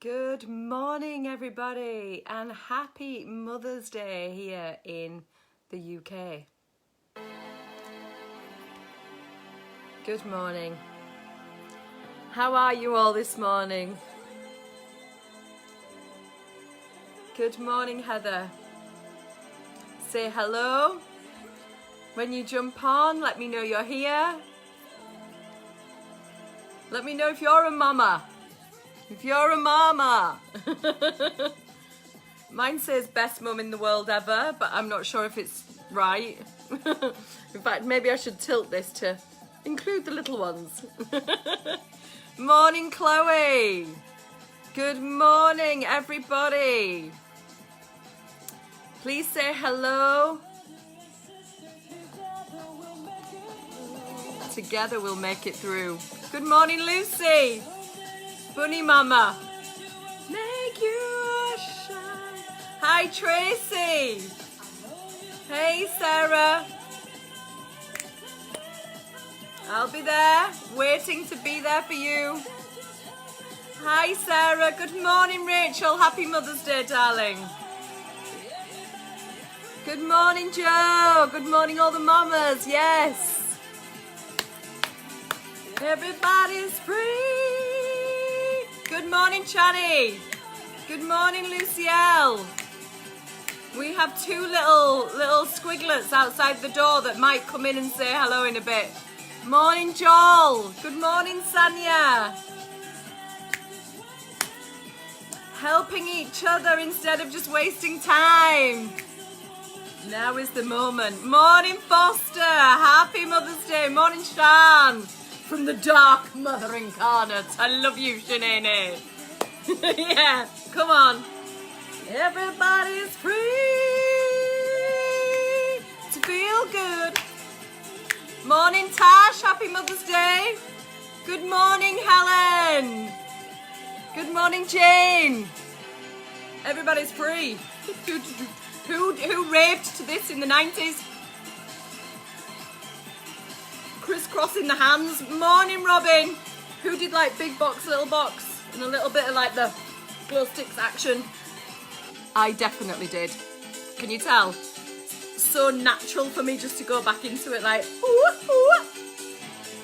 Good morning, everybody, and happy Mother's Day here in the UK. Good morning. How are you all this morning? Good morning, Heather. Say hello. When you jump on, let me know you're here. Let me know if you're a mama. If you're a mama. Mine says best mum in the world ever, but I'm not sure if it's right. In fact, maybe I should tilt this to include the little ones. Morning, Chloe. Good morning, everybody. Please say hello. Together we'll make it through. Good morning, Lucy. Bunny Mama. Make you shine. Hi, Tracy. Hey, Sarah. I'll be there, waiting to be there for you. Hi, Sarah. Good morning, Rachel. Happy Mother's Day, darling. Good morning, Joe. Good morning, all the mamas. Yes. Everybody's free. Good morning, Chani. Good morning, Lucielle. We have two little squigglets outside the door that might come in and say hello in a bit. Morning, Joel. Good morning, Sanya. Helping each other instead of just wasting time. Now is the moment. Morning, Foster. Happy Mother's Day. Morning, Shan. From the dark mother incarnate. I love you, Shanae. Yeah, come on. Everybody's free to feel good. Morning, Tash. Happy Mother's Day. Good morning, Helen. Good morning, Jane. Everybody's free. Who raved to this in the 90s? Crisscrossing the hands. Morning, Robin. Who did like big box, little box, and a little bit of like the glow sticks action? I definitely did. Can you tell? So natural for me just to go back into it like, ooh, ooh.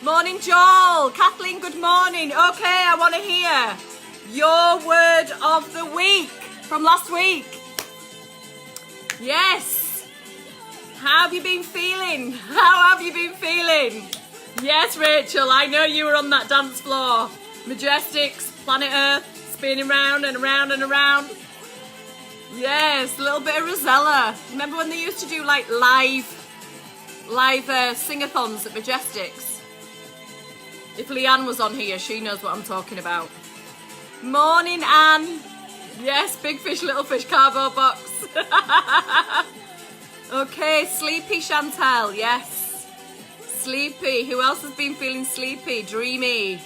Morning, Joel. Kathleen, good morning. Okay, I want to hear your word of the week from last week. Yes. How have you been feeling? How have you been feeling? Yes, Rachel, I know you were on that dance floor. Majestics, planet Earth, spinning round and around and around. Yes, a little bit of Rosella. Remember when they used to do like live sing-a-thons at Majestics? If Leanne was on here, she knows what I'm talking about. Morning, Anne. Yes, big fish, little fish, cardboard box. Okay, sleepy Chantal, yes. Sleepy, who else has been feeling sleepy, dreamy?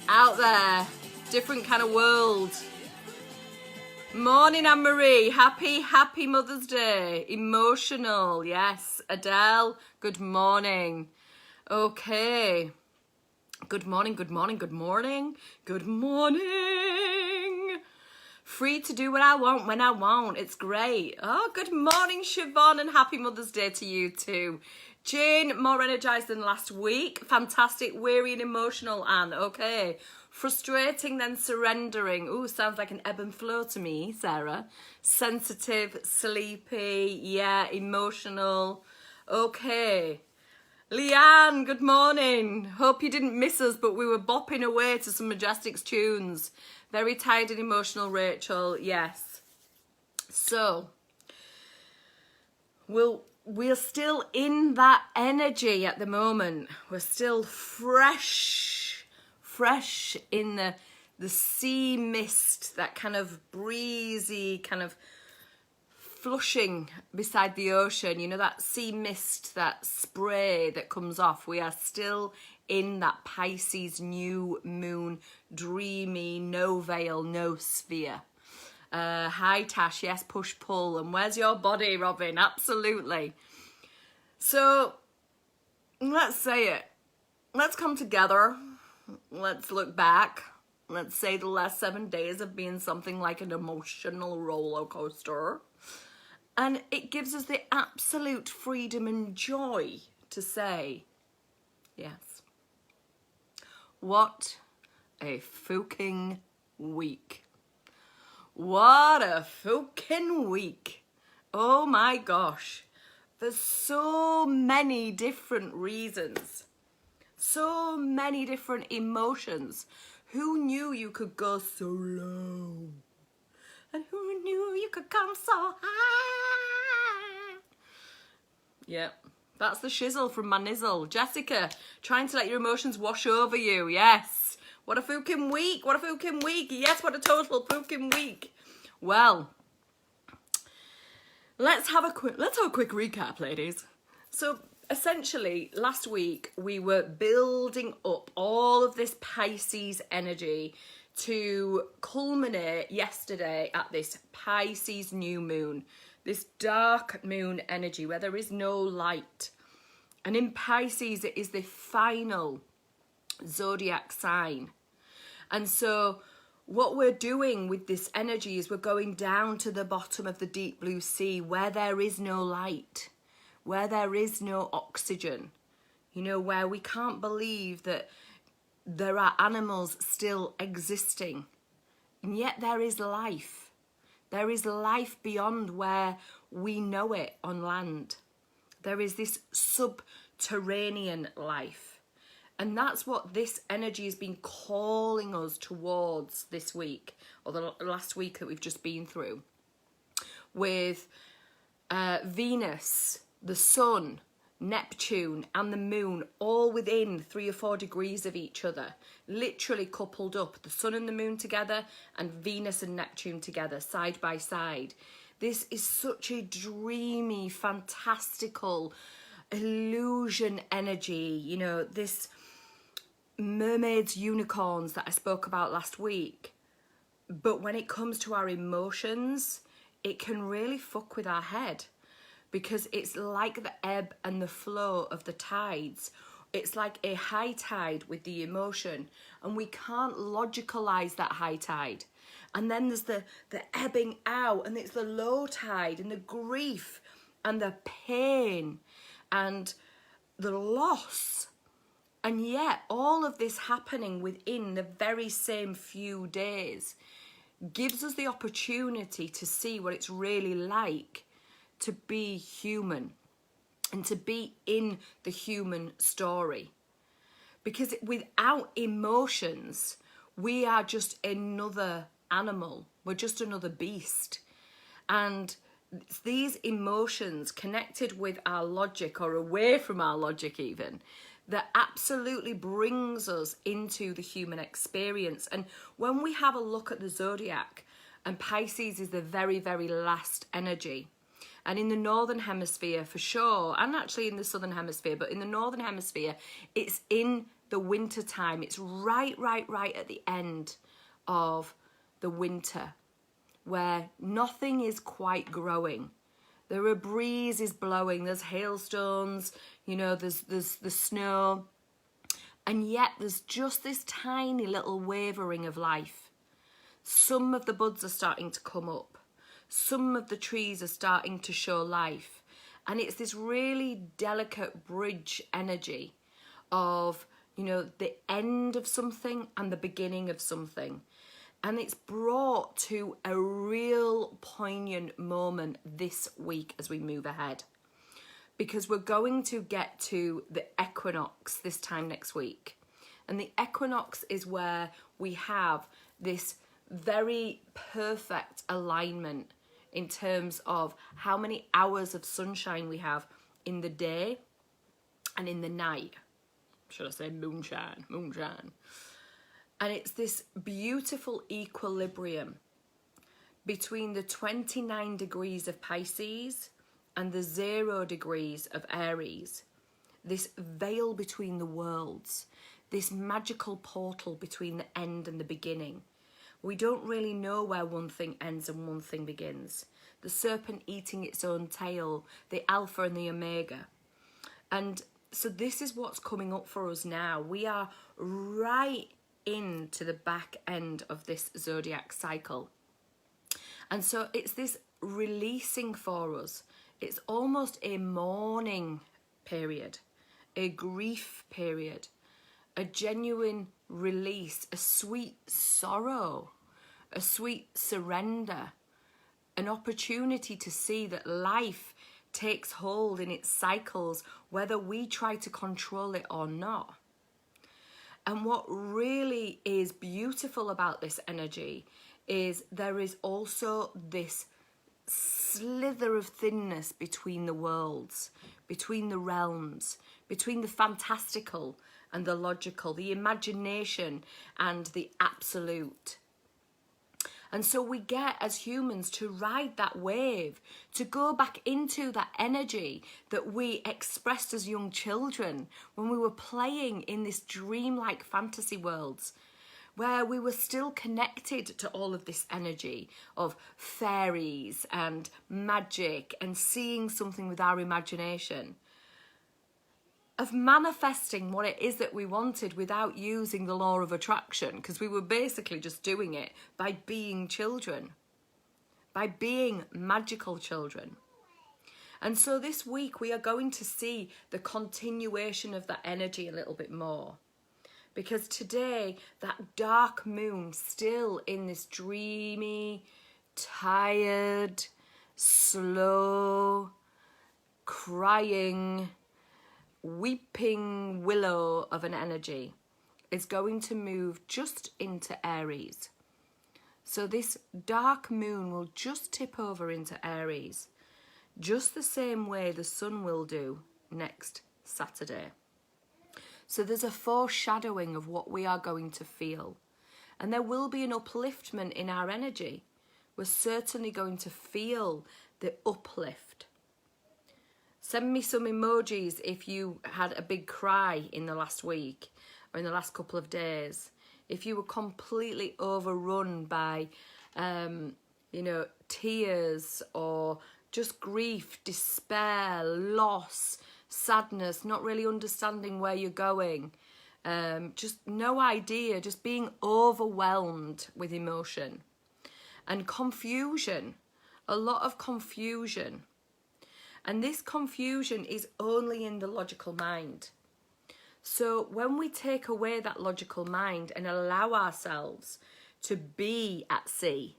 Out there, different kind of world. Morning, Anne-Marie, happy Mother's Day. Emotional, yes. Adele, good morning. Okay. Good morning, good morning, good morning. Good morning. Free to do what I want when I want. It's great. Oh, good morning, Siobhan, and happy Mother's Day to you too. Jane, more energized than last week. Fantastic, weary and emotional, Anne. Okay. Frustrating, then surrendering. Ooh, sounds like an ebb and flow to me, Sarah. Sensitive, sleepy, yeah, emotional. Okay. Leanne, good morning. Hope you didn't miss us, but we were bopping away to some Majestics tunes. Very tired and emotional, Rachel. Yes. So, we're still in that energy at the moment. We're still fresh in the sea mist, that kind of breezy, kind of flushing beside the ocean. You know, that sea mist, that spray that comes off. We are still in that Pisces new moon, dreamy, no veil, no sphere. Hi, Tash. Yes, push, pull. And where's your body, Robin? Absolutely. So, let's say it. Let's come together. Let's look back. Let's say the last 7 days have been something like an emotional roller coaster. And it gives us the absolute freedom and joy to say, yes, what a fucking week. What a fucking week. Oh my gosh. There's so many different reasons. So many different emotions. Who knew you could go so low? And who knew you could come so high? Yep. That's the shizzle from my nizzle. Jessica, trying to let your emotions wash over you. Yes. What a fucking week. What a fucking week. Yes, what a total fucking week. Well, let's have a quick recap, ladies. So essentially, last week we were building up all of this Pisces energy to culminate yesterday at this Pisces new moon, this dark moon energy where there is no light. And in Pisces, it is the final zodiac sign. And so what we're doing with this energy is we're going down to the bottom of the deep blue sea where there is no light, where there is no oxygen, you know, where we can't believe that there are animals still existing. And yet there is life. There is life beyond where we know it on land. There is this subterranean life. And that's what this energy has been calling us towards this week, or the last week that we've just been through. With Venus, the Sun, Neptune and the Moon all within 3 or 4 degrees of each other, literally coupled up, the Sun and the Moon together and Venus and Neptune together, side by side. This is such a dreamy, fantastical illusion energy, you know, this mermaids, unicorns that I spoke about last week. But when it comes to our emotions, it can really fuck with our head. Because it's like the ebb and the flow of the tides. It's like a high tide with the emotion. And we can't logicalize that high tide. And then there's the ebbing out. And it's the low tide and the grief and the pain and the loss. And yet all of this happening within the very same few days gives us the opportunity to see what it's really like to be human and to be in the human story. Because without emotions, we are just another animal. We're just another beast. And these emotions connected with our logic or away from our logic even, that absolutely brings us into the human experience. And when we have a look at the zodiac, and Pisces is the very, very last energy, and in the northern hemisphere for sure, and actually in the southern hemisphere, but in the northern hemisphere, it's in the winter time. It's right at the end of the winter, where nothing is quite growing. There are breezes blowing, there's hailstones, you know, there's the snow, and yet there's just this tiny little wavering of life. Some of the buds are starting to come up. Some of the trees are starting to show life. And it's this really delicate bridge energy of, you know, the end of something and the beginning of something. And it's brought to a real poignant moment this week as we move ahead. Because we're going to get to the equinox this time next week. And the equinox is where we have this very perfect alignment in terms of how many hours of sunshine we have in the day and in the night. Should I say moonshine? Moonshine. And it's this beautiful equilibrium between the 29 degrees of Pisces and the 0 degrees of Aries. This veil between the worlds, this magical portal between the end and the beginning. We don't really know where one thing ends and one thing begins. The serpent eating its own tail, the alpha and the omega. And so this is what's coming up for us now. We are right into the back end of this zodiac cycle. And so it's this releasing for us. It's almost a mourning period, a grief period, a genuine release, a sweet sorrow, a sweet surrender, an opportunity to see that life takes hold in its cycles, whether we try to control it or not. And what really is beautiful about this energy is there is also this slither of thinness between the worlds, between the realms, between the fantastical and the logical, the imagination and the absolute. And so we get, as humans, to ride that wave, to go back into that energy that we expressed as young children when we were playing in this dreamlike fantasy worlds, where we were still connected to all of this energy of fairies and magic and seeing something with our imagination, of manifesting what it is that we wanted without using the law of attraction, because we were basically just doing it by being children, by being magical children. And so this week we are going to see the continuation of that energy a little bit more, because today that dark moon, still in this dreamy, tired, slow, crying, weeping willow of an energy, is going to move just into Aries. So this dark moon will just tip over into Aries, just the same way the sun will do next Saturday. So there's a foreshadowing of what we are going to feel. And there will be an upliftment in our energy. We're certainly going to feel the uplift. Send me some emojis if you had a big cry in the last week or in the last couple of days. If you were completely overrun by, tears or just grief, despair, loss, sadness, not really understanding where you're going, just no idea, just being overwhelmed with emotion and confusion, a lot of confusion. And this confusion is only in the logical mind. So when we take away that logical mind and allow ourselves to be at sea,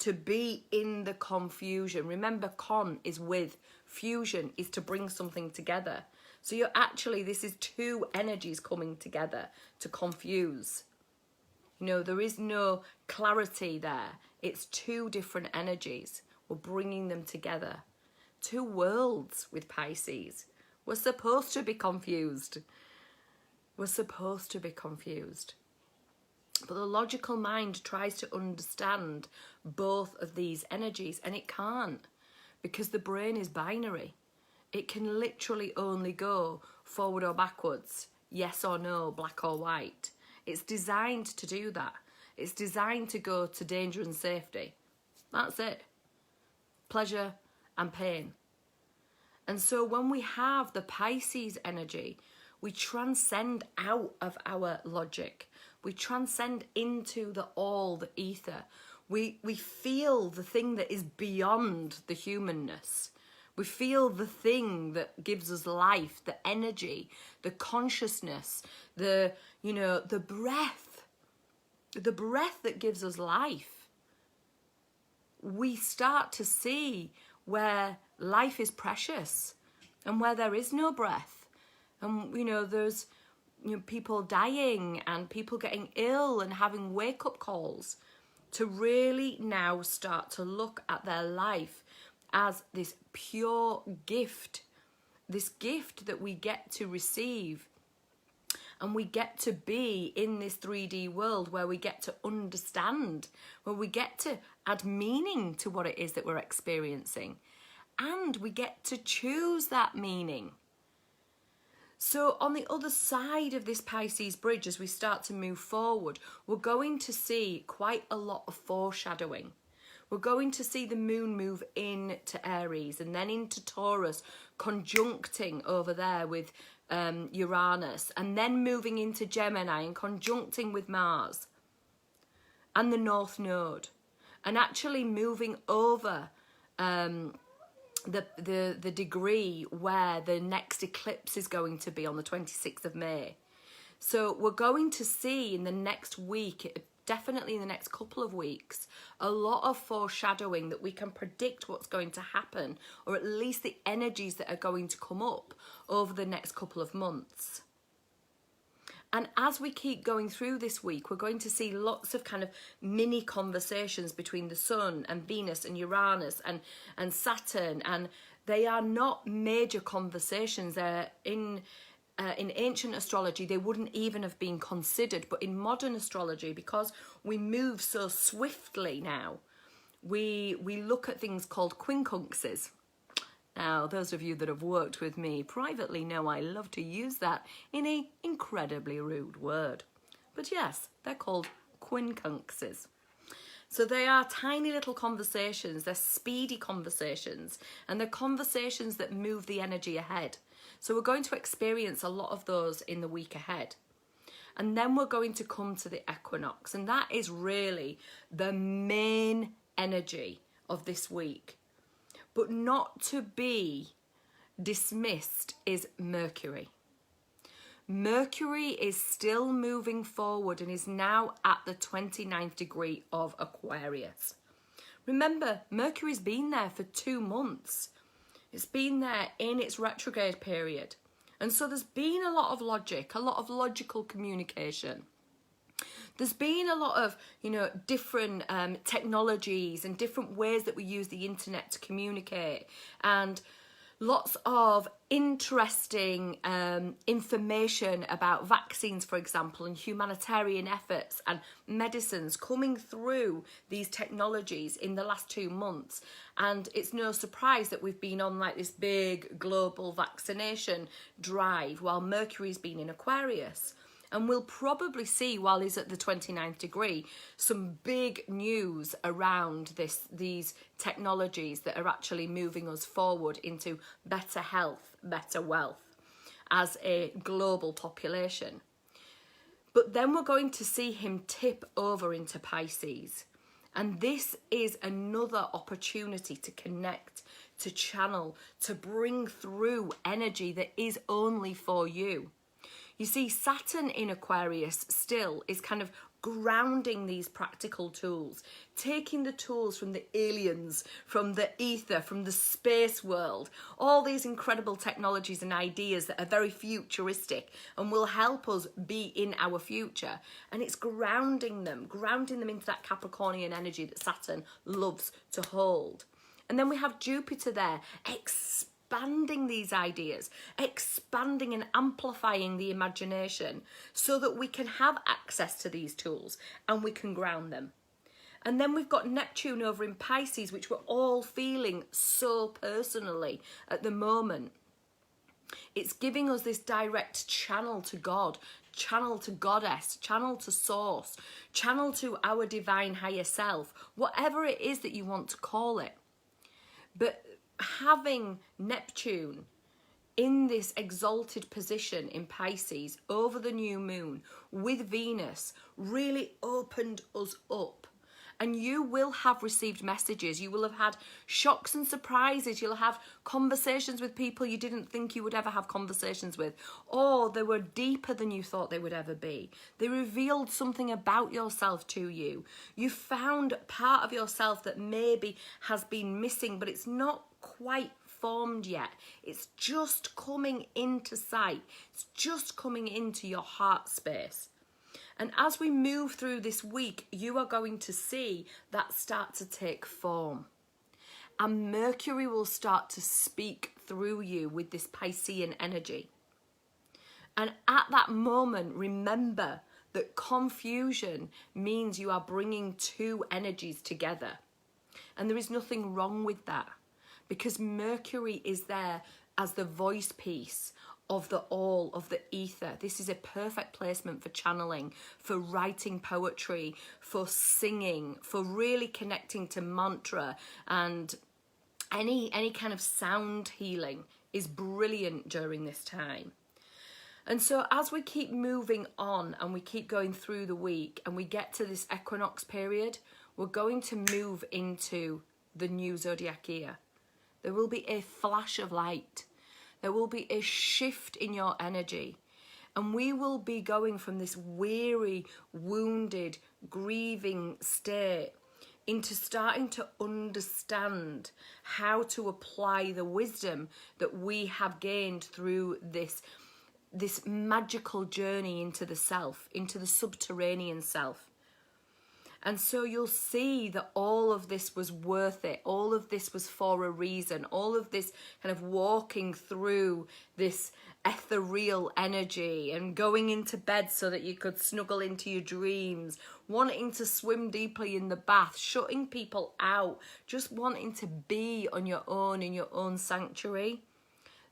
to be in the confusion. Remember, con is with, fusion is to bring something together. So this is two energies coming together to confuse. There is no clarity there. It's two different energies. We're bringing them together. Two worlds with Pisces. We're supposed to be confused. We're supposed to be confused. But the logical mind tries to understand both of these energies, and it can't, because the brain is binary. It can literally only go forward or backwards, yes or no, black or white. It's designed to do that. It's designed to go to danger and safety. That's it. Pleasure and pain. And so when we have the Pisces energy, we transcend out of our logic. We transcend into the all, the ether. We feel the thing that is beyond the humanness. We feel the thing that gives us life, the energy, the consciousness, the breath that gives us life. We start to see where life is precious and where there is no breath. And, there's people dying and people getting ill and having wake-up calls to really now start to look at their life as this pure gift, this gift that we get to receive. And we get to be in this 3D world where we get to understand, where we get to add meaning to what it is that we're experiencing. And we get to choose that meaning. So on the other side of this Pisces bridge, as we start to move forward, we're going to see quite a lot of foreshadowing. We're going to see the moon move into Aries and then into Taurus, conjuncting over there with Uranus, and then moving into Gemini and conjuncting with Mars and the North Node, and actually moving over the degree where the next eclipse is going to be on the 26th of May. So we're going to see in the next week, definitely in the next couple of weeks, a lot of foreshadowing that we can predict what's going to happen, or at least the energies that are going to come up over the next couple of months. And as we keep going through this week, we're going to see lots of kind of mini conversations between the Sun and Venus and Uranus and Saturn. And they are not major conversations. In ancient astrology, they wouldn't even have been considered. But in modern astrology, because we move so swiftly now, we look at things called quincunxes. Now, those of you that have worked with me privately know I love to use that in an incredibly rude word. But yes, they're called quincunxes. So they are tiny little conversations, they're speedy conversations, and they're conversations that move the energy ahead. So we're going to experience a lot of those in the week ahead. And then we're going to come to the equinox, and that is really the main energy of this week. But not to be dismissed is Mercury. Mercury is still moving forward and is now at the 29th degree of Aquarius. Remember, Mercury's been there for 2 months. It's been there in its retrograde period. And so there's been a lot of logic, a lot of logical communication. There's been a lot of, different technologies and different ways that we use the internet to communicate, and lots of interesting information about vaccines, for example, and humanitarian efforts and medicines coming through these technologies in the last 2 months. And it's no surprise that we've been on like this big global vaccination drive while Mercury's been in Aquarius. And we'll probably see, while he's at the 29th degree, some big news around these technologies that are actually moving us forward into better health, better wealth as a global population. But then we're going to see him tip over into Pisces. And this is another opportunity to connect, to channel, to bring through energy that is only for you. You see, Saturn in Aquarius still is kind of grounding these practical tools, taking the tools from the aliens, from the ether, from the space world, all these incredible technologies and ideas that are very futuristic and will help us be in our future. And it's grounding them into that Capricornian energy that Saturn loves to hold. And then we have Jupiter there, expanding these ideas, expanding and amplifying the imagination so that we can have access to these tools and we can ground them. And then we've got Neptune over in Pisces, which we're all feeling so personally at the moment. It's giving us this direct channel to God, channel to Goddess, channel to Source, channel to our divine higher self, whatever it is that you want to call it. But having Neptune in this exalted position in Pisces over the new moon with Venus really opened us up. And you will have received messages. You will have had shocks and surprises. You'll have conversations with people you didn't think you would ever have conversations with. Or they were deeper than you thought they would ever be. They revealed something about yourself to you. You found part of yourself that maybe has been missing, but it's not quite formed yet. It's just coming into sight. It's just coming into your heart space. And as we move through this week, you are going to see that start to take form. And Mercury will start to speak through you with this Piscean energy. And at that moment, remember that confusion means you are bringing two energies together. And there is nothing wrong with that, because Mercury is there as the voice piece of the all, of the ether. This is a perfect placement for channeling, for writing poetry, for singing, for really connecting to mantra, and any kind of sound healing is brilliant during this time. And so as we keep moving on and we keep going through the week and we get to this equinox period, we're going to move into the new zodiac year. There will be a flash of light. There will be a shift in your energy. And we will be going from this weary, wounded, grieving state into starting to understand how to apply the wisdom that we have gained through this magical journey into the self, into the subterranean self. And so you'll see that all of this was worth it. All of this was for a reason. All of this kind of walking through this ethereal energy and going into bed so that you could snuggle into your dreams, wanting to swim deeply in the bath, shutting people out, just wanting to be on your own in your own sanctuary.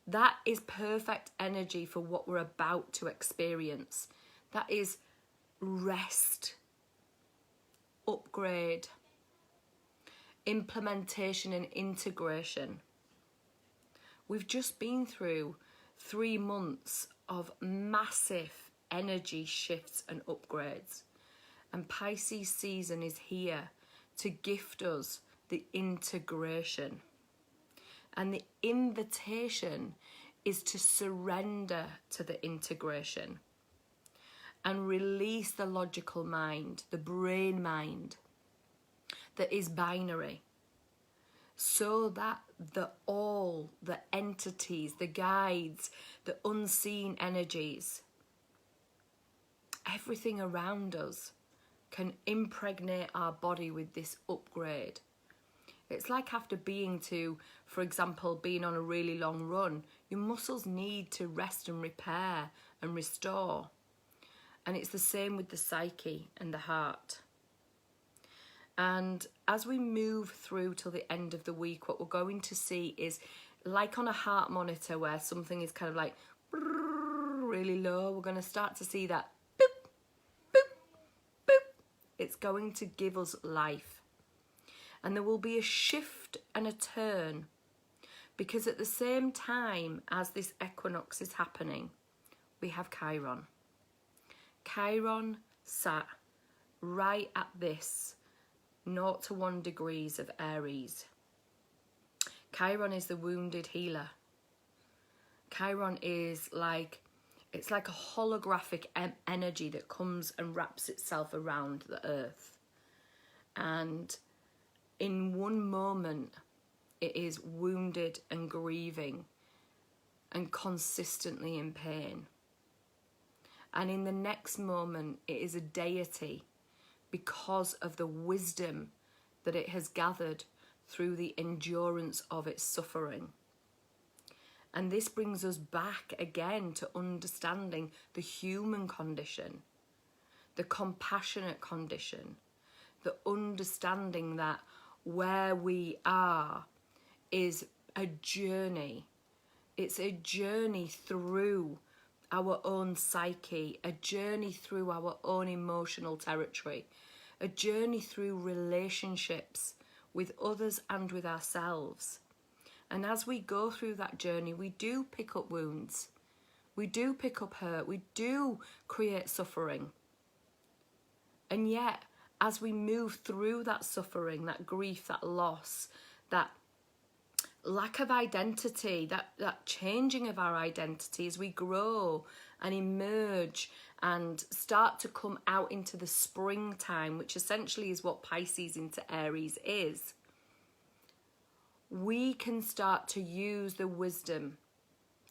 That is perfect energy for what we're about to experience. That is rest, upgrade, implementation and integration. We've just been through 3 months of massive energy shifts and upgrades. And Pisces season is here to gift us the integration. And the invitation is to surrender to the integration and release the logical mind, the brain mind that is binary, so that the entities, the guides, the unseen energies, everything around us can impregnate our body with this upgrade. It's like after for example, being on a really long run, your muscles need to rest and repair and restore. And it's the same with the psyche and the heart. And as we move through till the end of the week, what we're going to see is like on a heart monitor where something is kind of like really low, we're going to start to see that boop, boop, boop. It's going to give us life. And there will be a shift and a turn, because at the same time as this equinox is happening, we have Chiron. Chiron sat right at this 0 to 1 degrees of Aries. Chiron is the wounded healer. Chiron is it's like a holographic energy that comes and wraps itself around the earth. And in one moment, it is wounded and grieving and consistently in pain. And in the next moment, it is a deity because of the wisdom that it has gathered through the endurance of its suffering. And this brings us back again to understanding the human condition, the compassionate condition, the understanding that where we are is a journey. It's a journey through our own psyche, a journey through our own emotional territory, a journey through relationships with others and with ourselves. And as we go through that journey, we do pick up wounds, we do pick up hurt, we do create suffering. And yet, as we move through that suffering, that grief, that loss, that lack of identity, that changing of our identity as we grow and emerge and start to come out into the springtime, which essentially is what Pisces into Aries is, we can start to use the wisdom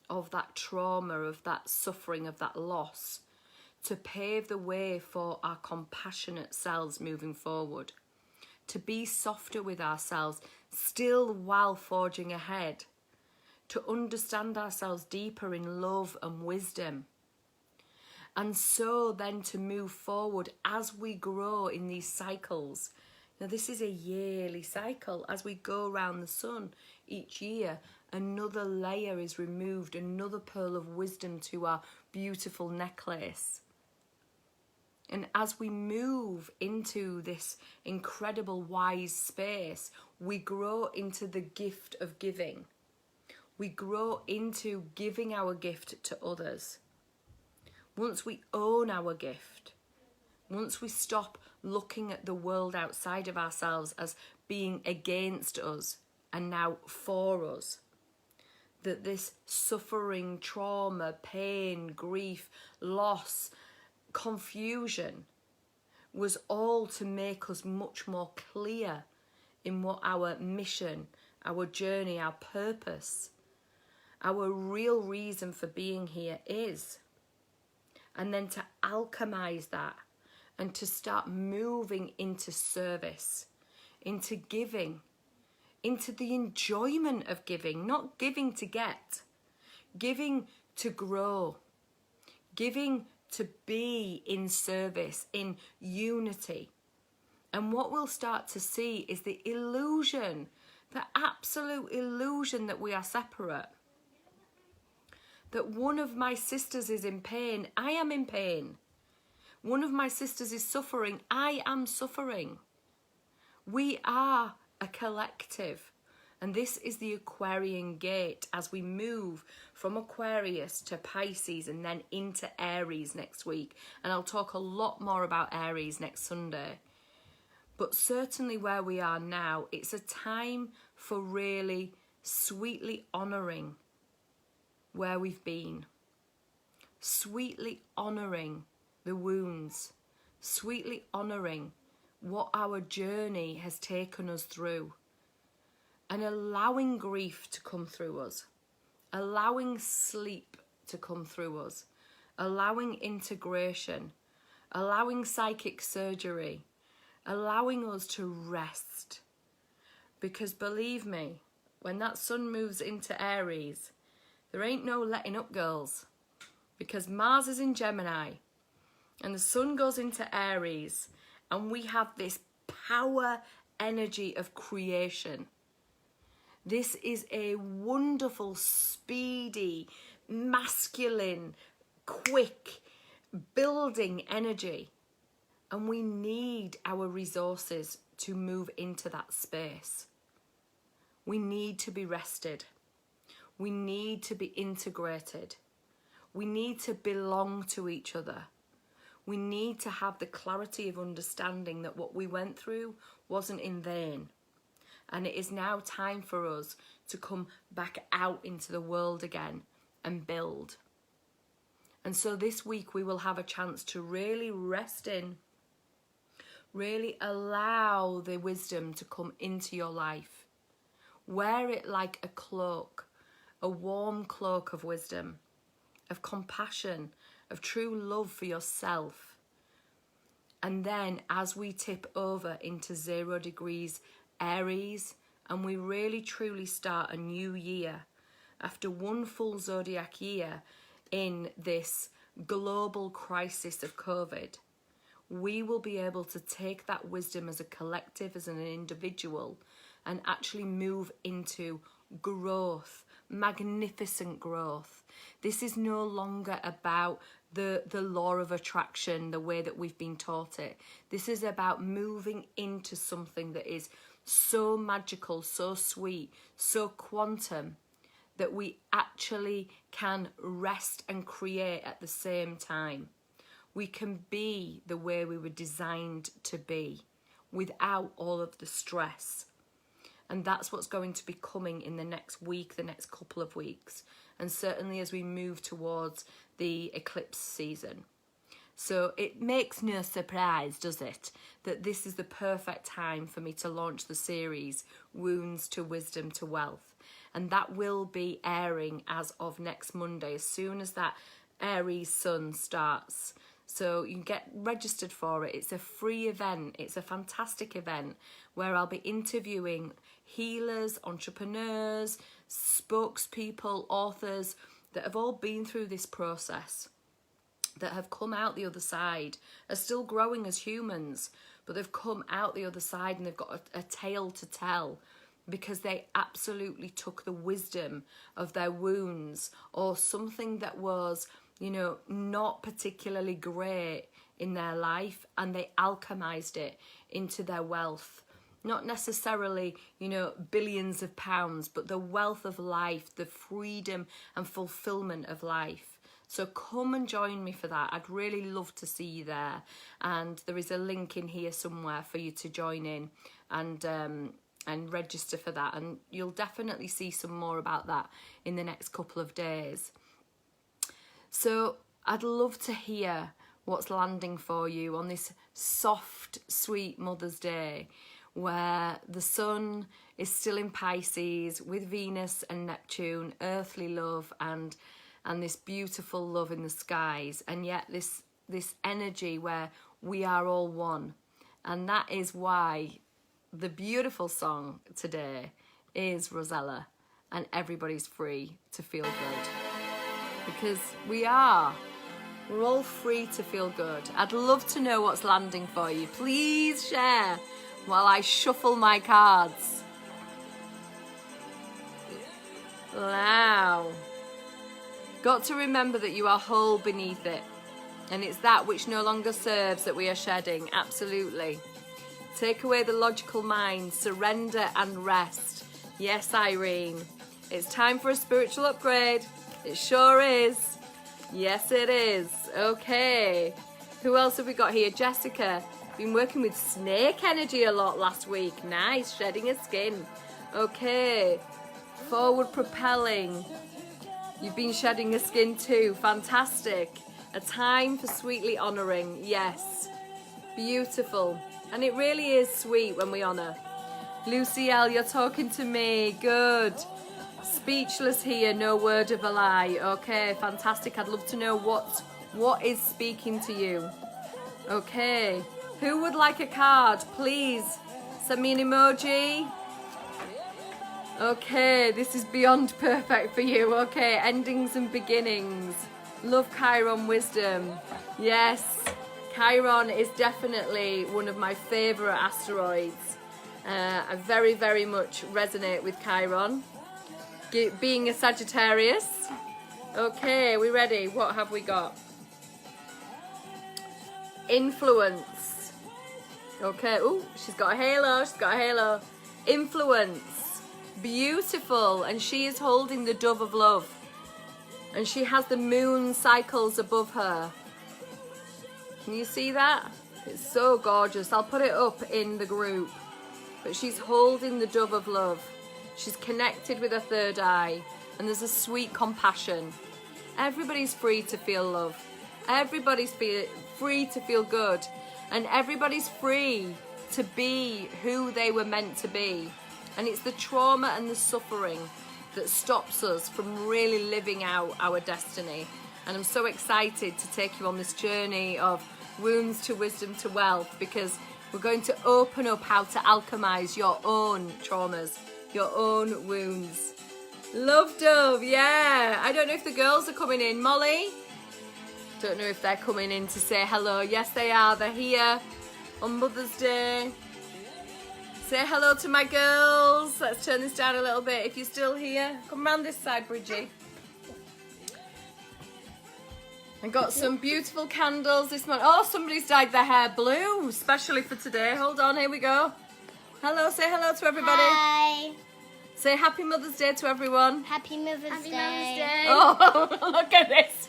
of that trauma, of that suffering, of that loss, to pave the way for our compassionate selves moving forward, to be softer with ourselves, still while forging ahead, to understand ourselves deeper in love and wisdom. And so then to move forward as we grow in these cycles. Now this is a yearly cycle. As we go around the sun each year, another layer is removed, another pearl of wisdom to our beautiful necklace. And as we move into this incredible wise space, we grow into the gift of giving. We grow into giving our gift to others. once we own our gift, once we stop looking at the world outside of ourselves as being against us and now for us, that this suffering, trauma, pain, grief, loss, confusion was all to make us much more clear in what our mission, our journey, our purpose, our real reason for being here is. And then to alchemize that and to start moving into service, into giving, into the enjoyment of giving, not giving to get, giving to grow, giving to be in service, in unity. And what we'll start to see is the illusion, the absolute illusion that we are separate. That one of my sisters is in pain, I am in pain. One of my sisters is suffering, I am suffering. We are a collective. And this is the Aquarian gate as we move from Aquarius to Pisces and then into Aries next week. And I'll talk a lot more about Aries next Sunday. But certainly where we are now, it's a time for really sweetly honouring where we've been, sweetly honouring the wounds, sweetly honouring what our journey has taken us through, and allowing grief to come through us, allowing sleep to come through us, allowing integration, allowing psychic surgery, allowing us to rest. Because believe me, when that sun moves into Aries, there ain't no letting up, girls, because Mars is in Gemini and the sun goes into Aries and we have this power energy of creation. This is a wonderful, speedy, masculine, quick, building energy. And we need our resources to move into that space. We need to be rested. We need to be integrated. We need to belong to each other. We need to have the clarity of understanding that what we went through wasn't in vain. And it is now time for us to come back out into the world again and build. And so this week we will have a chance to really rest in, really allow the wisdom to come into your life. Wear it like a cloak. A warm cloak of wisdom, of compassion, of true love for yourself. And then as we tip over into 0 degrees Aries and we really truly start a new year, after one full zodiac year in this global crisis of COVID, we will be able to take that wisdom as a collective, as an individual, and actually move into growth, magnificent growth. This is no longer about the law of attraction, the way that we've been taught it. This is about moving into something that is so magical, so sweet, so quantum, that we actually can rest and create at the same time. We can be the way we were designed to be without all of the stress. And that's what's going to be coming in the next week, the next couple of weeks. And certainly as we move towards the eclipse season. So it makes no surprise, does it, that this is the perfect time for me to launch the series, Wounds to Wisdom to Wealth. And that will be airing as of next Monday, as soon as that Aries sun starts. So you can get registered for it. It's a free event. It's a fantastic event where I'll be interviewing healers, entrepreneurs, spokespeople, authors that have all been through this process, that have come out the other side, are still growing as humans, but they've come out the other side and they've got a tale to tell because they absolutely took the wisdom of their wounds or something that was, you know, not particularly great in their life, and they alchemized it into their wealth. Not necessarily, you know, billions of pounds, but the wealth of life, the freedom and fulfillment of life. So come and join me for that. I'd really love to see you there. And there is a link in here somewhere for you to join in and register for that. And you'll definitely see some more about that in the next couple of days. So I'd love to hear what's landing for you on this soft, sweet Mother's Day, where the sun is still in Pisces with Venus and Neptune, earthly love and this beautiful love in the skies, and yet this energy where we are all one. And that is why the beautiful song today is Rosella, and everybody's free to feel good. Because we're all free to feel good. I'd love to know what's landing for you. Please share while I shuffle my cards. Wow. Got to remember that you are whole beneath it. And it's that which no longer serves that we are shedding. Absolutely. Take away the logical mind. Surrender and rest. Yes, Irene. It's time for a spiritual upgrade. It sure is. Yes, it is. Okay. Who else have we got here? Jessica. Been working with snake energy a lot last week. Nice. Shedding a skin. Okay. Forward propelling. You've been shedding a skin too. Fantastic. A time for sweetly honouring. Yes. Beautiful. And it really is sweet when we honour. Lucy L, you're talking to me. Good. Speechless here. No word of a lie. Okay, fantastic. I'd love to know what is speaking to you. Okay. Who would like a card? Please send me an emoji. Okay, this is beyond perfect for you. Okay, endings and beginnings. Love Chiron wisdom. Yes, Chiron is definitely one of my favourite asteroids. I very, very much resonate with Chiron. Being a Sagittarius. Okay, we ready? What have we got? Influence. Okay, ooh, she's got a halo. She's got a halo. Influence. Beautiful, and she is holding the dove of love, and she has the moon cycles above her. Can you see that? It's so gorgeous. I'll put it up in the group, but she's holding the dove of love. She's connected with her third eye, and there's a sweet compassion. Everybody's free to feel love. Everybody's free to feel good, and everybody's free to be who they were meant to be. And it's the trauma and the suffering that stops us from really living out our destiny. And I'm so excited to take you on this journey of wounds to wisdom to wealth, because we're going to open up how to alchemize your own traumas, your own wounds. Love Dove, yeah. I don't know if the girls are coming in. Molly? Don't know if they're coming in to say hello. Yes, they are. They're here on Mother's Day. Say hello to my girls. Let's turn this down a little bit if you're still here. Come round this side, Bridgie. I got some beautiful candles this morning. Oh, somebody's dyed their hair blue, especially for today. Hold on, here we go. Hello, say hello to everybody. Hi. Say Happy Mother's Day to everyone. Happy Mother's Day. Mother's Day. Oh, look at this.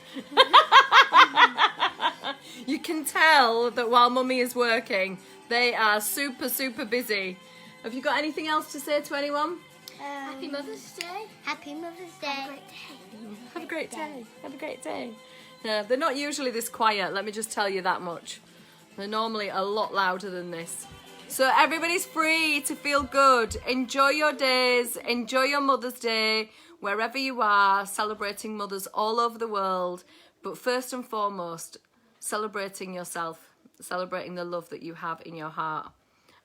You can tell that while Mummy is working, they are super, super busy. Have you got anything else to say to anyone? Happy Mother's Day. Happy Mother's Day. Have a great day. Have a great day. Have a great day. Yeah, they're not usually this quiet, let me just tell you that much. They're normally a lot louder than this. So everybody's free to feel good. Enjoy your days. Enjoy your Mother's Day, wherever you are, celebrating mothers all over the world. But first and foremost, celebrating yourself, celebrating the love that you have in your heart.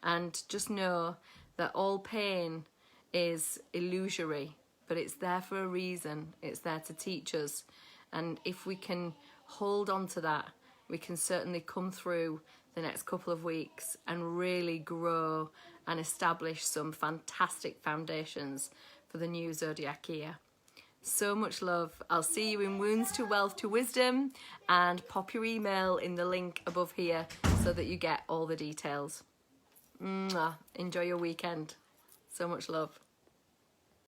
And just know that all pain is illusory, but it's there for a reason. It's there to teach us. And if we can hold on to that, we can certainly come through the next couple of weeks and really grow and establish some fantastic foundations for the new Zodiac year. So much love. I'll see you in Wounds to Wealth to Wisdom, and pop your email in the link above here so that you get all the details. Mwah. Enjoy your weekend. So much love.